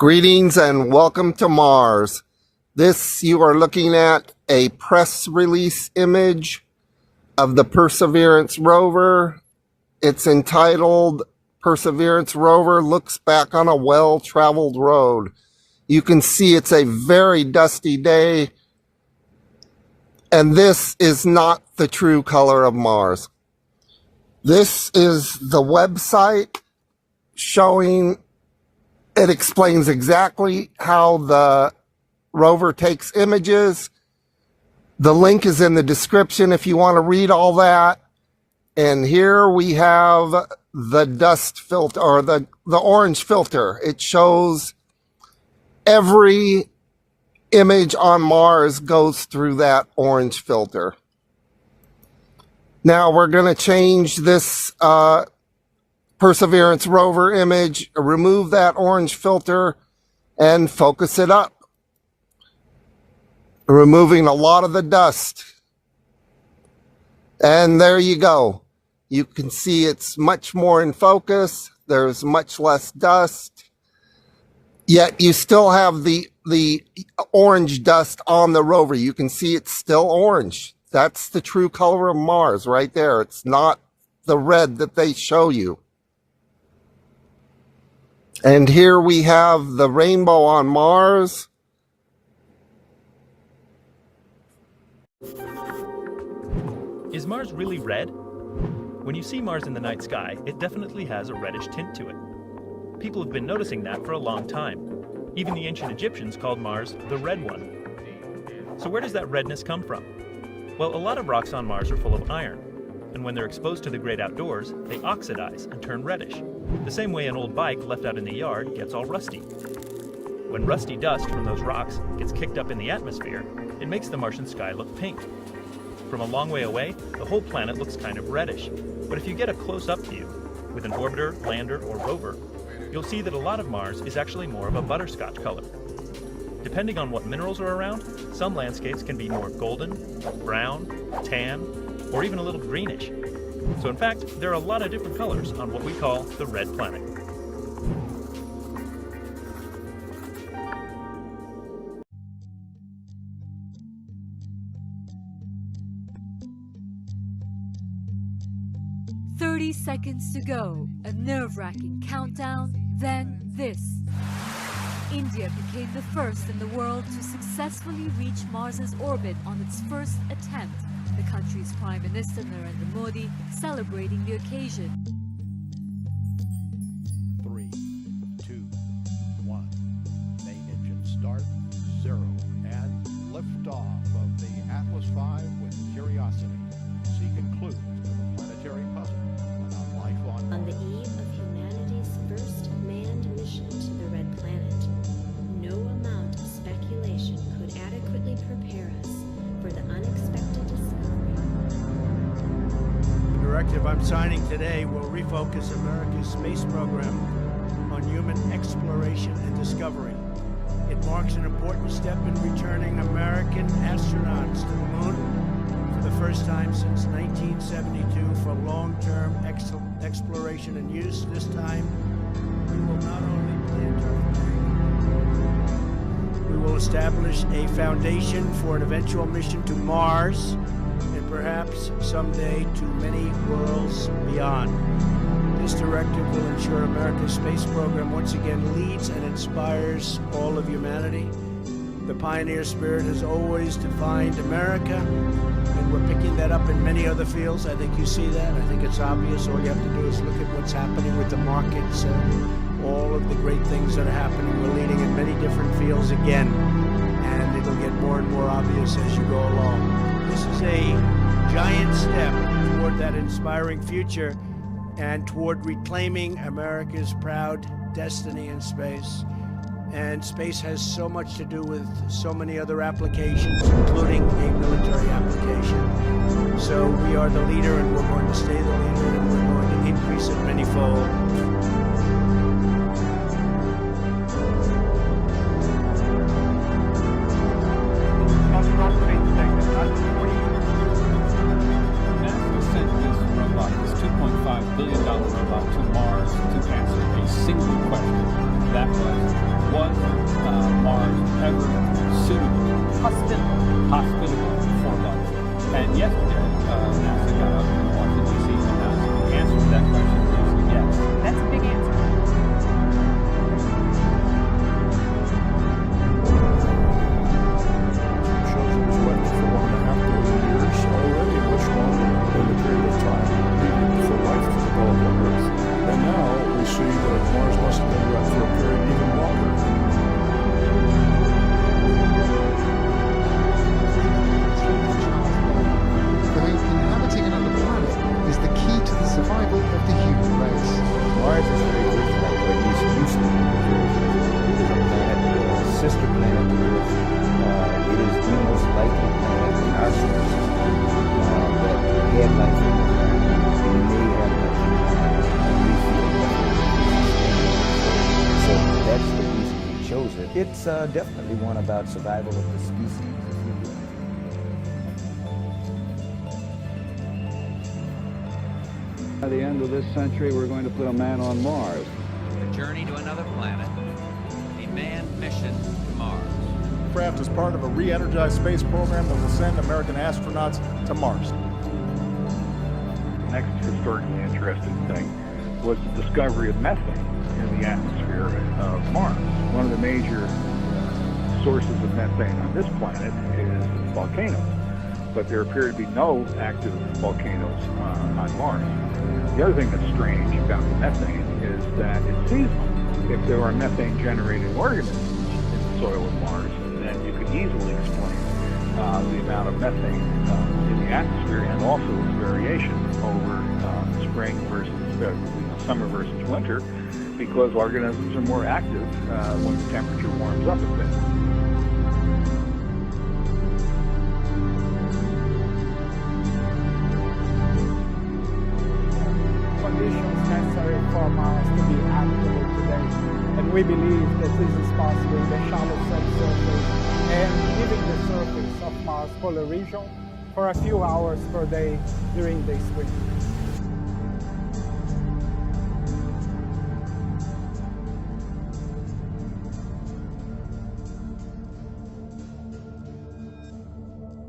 Greetings and welcome to Mars. This, you are looking at a press release image of the Perseverance rover. It's entitled Perseverance Rover Looks Back on a Well-Traveled Road. You can see it's a very dusty day, and this is not the true color of Mars. This is the website showing. It explains exactly how the rover takes images. The link is in the description if you want to read all that. And here we have the dust filter, or the orange filter. It shows every image on Mars goes through that orange filter. Now we're going to change this Perseverance rover image, remove that orange filter, and focus it up, removing a lot of the dust. And there you go. You can see it's much more in focus. There's much less dust, yet you still have the orange dust on the rover. You can see it's still orange. That's the true color of Mars right there. It's not the red that they show you. And here we have the rainbow on Mars. Is Mars really red? When you see Mars in the night sky, it definitely has a reddish tint to it. People have been noticing that for a long time. Even the ancient Egyptians called Mars the Red One. So where does that redness come from? Well, a lot of rocks on Mars are full of iron, and when they're exposed to the great outdoors, they oxidize and turn reddish, the same way an old bike left out in the yard gets all rusty. When rusty dust from those rocks gets kicked up in the atmosphere, it makes the Martian sky look pink. From a long way away, the whole planet looks kind of reddish, but if you get a close-up view, with an orbiter, lander, or rover, you'll see that a lot of Mars is actually more of a butterscotch color. Depending on what minerals are around, some landscapes can be more golden, brown, tan, or even a little greenish. So in fact, there are a lot of different colors on what we call the red planet. Seconds to go, a nerve-wracking countdown, then this. India became the first in the world to successfully reach Mars's orbit on its first attempt, the country's Prime Minister Narendra Modi celebrating the occasion. 3, 2, 1. Main engine start, 0, and liftoff of the Atlas V with Curiosity, seeking clues to the planetary puzzle. On the eve of humanity's first manned mission to the Red Planet, no amount of speculation could adequately prepare us for the unexpected discovery. The directive I'm signing today will refocus America's space program on human exploration and discovery. It marks an important step in returning American astronauts to the moon for the first time since 1972 for long-term exploration and use. This time, we will not only plant our flag, we will establish a foundation for an eventual mission to Mars, and perhaps someday to many worlds beyond. This directive will ensure America's space program once again leads and inspires all of humanity. The pioneer spirit has always defined America, and we're picking that up in many other fields. I think you see that. I think it's obvious. All you have to do is look at what's happening with the markets and all of the great things that are happening. We're leading in many different fields again, and it'll get more and more obvious as you go along. This is a giant step toward that inspiring future and toward reclaiming America's proud destiny in space. And space has so much to do with so many other applications, including a military application. So we are the leader, and we're going to stay the leader, and we're going to increase it manyfold. NASA sent this robot, this $2.5 billion robot, to Mars to answer a single question. That was Mars ever suitable, hospitable for life? And yesterday, NASA got up in Washington, D.C. and announced the answer to that question is yes. That's a big answer. Shows it was left for 1.5 billion years already, much longer than the period of time needed for life to develop on Earth. And now we see that Mars must have been wet for a period even longer. Inhabiting another planet is the key to the survival of the human race. Mars is very different what it used to be. It is a planet, a sister planet to Earth. It is the most likely planet in our solar system that had life on it. It may have life on it. We feel so that's the reason we chose it. It's definitely one about survival of the species, if you will. By the end of this century, we're going to put a man on Mars. A journey to another planet, a manned mission to Mars. The craft is part of a re-energized space program that will send American astronauts to Mars. The next historically interesting thing was the discovery of methane in the atmosphere of Mars. One of the major sources of methane on this planet is volcanoes, but there appear to be no active volcanoes on Mars. The other thing that's strange about the methane is that it's seasonal. If there are methane-generating organisms in the soil of Mars, then you could easily explain the amount of methane in the atmosphere and also its variation over spring versus summer versus winter, because organisms are more active when the temperature warms up a bit. Conditions necessary for Mars to be habitable today. And we believe that this is possible in the shallow subsurface and even the surface of Mars polar region for a few hours per day during the spring.